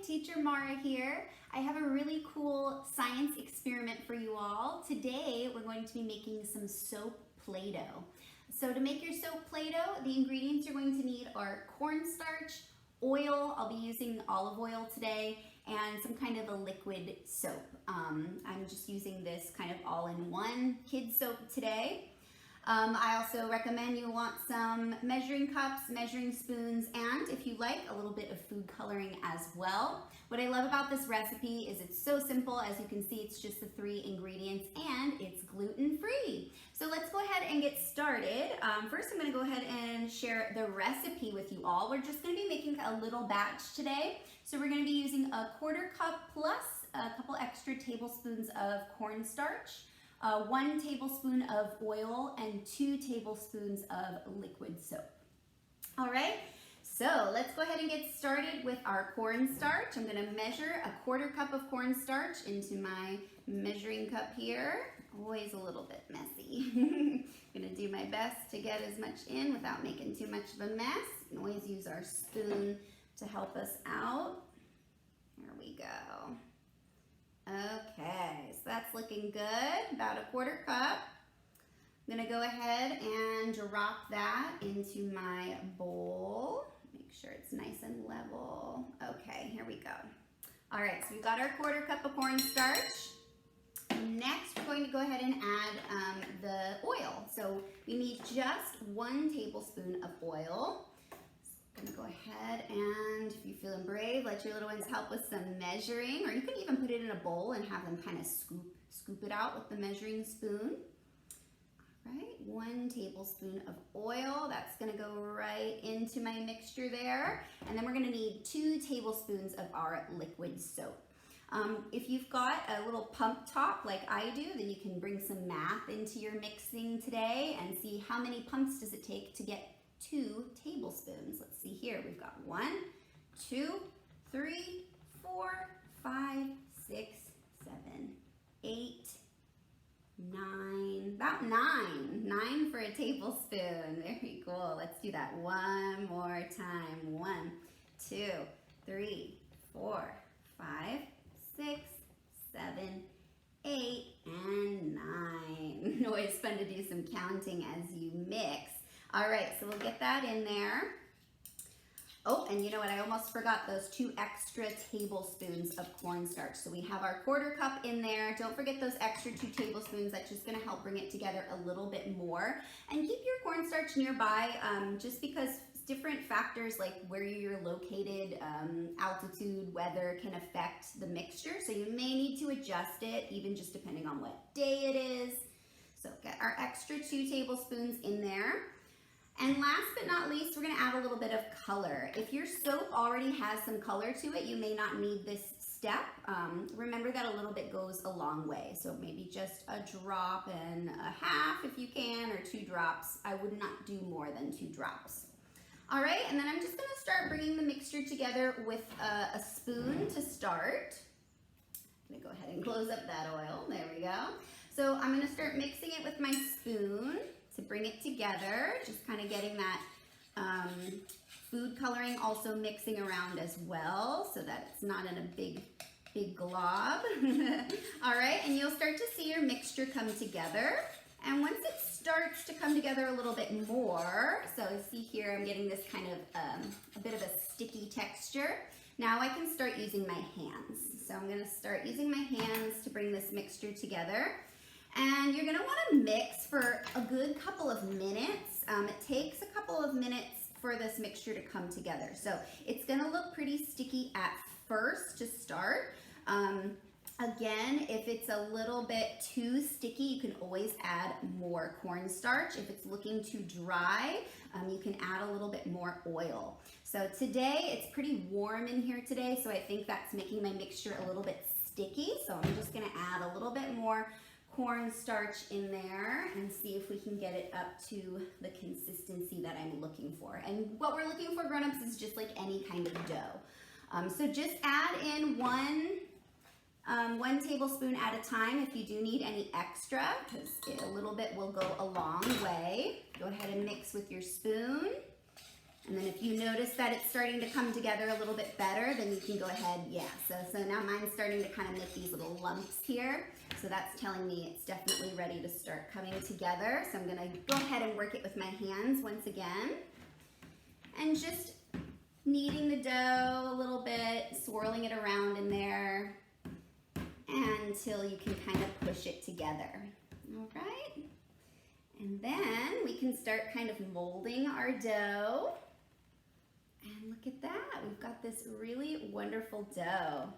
Teacher Mara here. I have a really cool science experiment for you all. Today we're going to be making some soap Play-Doh. So to make your soap Play-Doh, the ingredients you're going to need are cornstarch, oil, I'll be using olive oil today, and some kind of a liquid soap. I'm just using this kind of all-in-one kid soap today. I also recommend you want some measuring cups, measuring spoons, and if you like, a little bit of food coloring as well. What I love about this recipe is it's so simple. As you can see, it's just the 3 ingredients and it's gluten-free. So let's go ahead and get started. First, I'm gonna go ahead and share the recipe with you all. We're just gonna be making a little batch today. So we're gonna be using a 1/4 cup plus a couple extra tablespoons of cornstarch, 1 tablespoon of oil, and 2 tablespoons of liquid soap. All right, so let's go ahead and get started with our cornstarch. I'm gonna measure a 1/4 cup of cornstarch into my measuring cup here. Always a little bit messy. Gonna do my best to get as much in without making too much of a mess. You can always use our spoon to help us out. There we go. Okay, so that's looking good, about a 1/4 cup. I'm gonna go ahead and drop that into my bowl. Make sure it's nice and level. Okay, here we go. All right, so we've got our 1/4 cup of cornstarch. Next, we're going to go ahead and add the oil. So we need just 1 tablespoon of oil. I'm gonna go ahead and, if you're feeling brave, let your little ones help with some measuring, or you can even put it in a bowl and have them kind of scoop it out with the measuring spoon. All right, 1 tablespoon of oil. That's gonna go right into my mixture there. And then we're gonna need 2 tablespoons of our liquid soap. If you've got a little pump top like I do, then you can bring some math into your mixing today and see how many pumps does it take to get 2 tablespoons. Let's see here. We've got 1, 2, 3, 4, 5, 6, 7, 8, 9. About 9. 9 for a tablespoon. Very cool. Let's do that one more time. 1, 2, 3, 4, 5, 6, 7, 8, and 9. Always fun to do some counting as you mix. All right, so we'll get that in there. Oh, and you know what? I almost forgot those 2 extra tablespoons of cornstarch. So we have our 1/4 cup in there. Don't forget those extra 2 tablespoons. That's just gonna help bring it together a little bit more. And keep your cornstarch nearby, just because different factors like where you're located, altitude, weather can affect the mixture. So you may need to adjust it, even just depending on what day it is. So get our extra 2 tablespoons in there. And last but not least, we're gonna add a little bit of color. If your soap already has some color to it, you may not need this step. Remember that a little bit goes a long way. So maybe just a drop and a half if you can, or 2 drops. I would not do more than 2 drops. All right, and then I'm just gonna start bringing the mixture together with a spoon to start. I'm gonna go ahead and close up that oil, there we go. So I'm gonna start mixing it with my spoon to bring it together, just kind of getting that food coloring also mixing around as well so that it's not in a big glob. All right, and you'll start to see your mixture come together. And once it starts to come together a little bit more, so you see here I'm getting this kind of a bit of a sticky texture. Now I can start using my hands. So I'm gonna start using my hands to bring this mixture together. And you're gonna wanna mix for a good couple of minutes. It takes a couple of minutes for this mixture to come together. So it's gonna look pretty sticky at first to start. Again, if it's a little bit too sticky, you can always add more cornstarch. If it's looking too dry, you can add a little bit more oil. So today, it's pretty warm in here today, so I think that's making my mixture a little bit sticky. So I'm just gonna add a little bit more cornstarch in there and see if we can get it up to the consistency that I'm looking for. And what we're looking for, grown-ups, is just like any kind of dough. So just add in 1 tablespoon at a time if you do need any extra, because a little bit will go a long way. Go ahead and mix with your spoon. And then if you notice that it's starting to come together a little bit better, then you can go ahead, yeah. So now mine's starting to kind of make these little lumps here. So that's telling me it's definitely ready to start coming together. So I'm gonna go ahead and work it with my hands once again. And just kneading the dough a little bit, swirling it around in there until you can kind of push it together. All right. And then we can start kind of molding our dough. And look at that, we've got this really wonderful dough.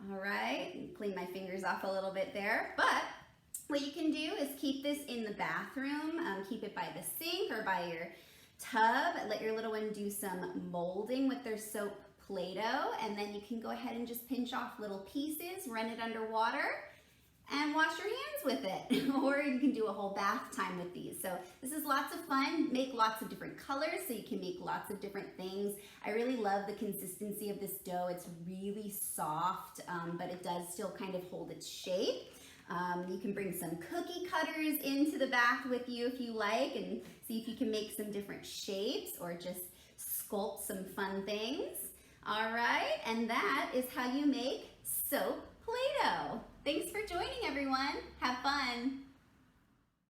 All right, clean my fingers off a little bit there, but what you can do is keep this in the bathroom, keep it by the sink or by your tub, let your little one do some molding with their Soap Play-Doh, and then you can go ahead and just pinch off little pieces, run it under water, and wash your hands with it. Or you can do a whole bath time with these. So this is lots of fun. Make lots of different colors so you can make lots of different things. I really love the consistency of this dough. It's really soft, but it does still kind of hold its shape. You can bring some cookie cutters into the bath with you if you like and see if you can make some different shapes or just sculpt some fun things. All right, and that is how you make Soap Play-Doh. Thanks for joining, everyone. Have fun.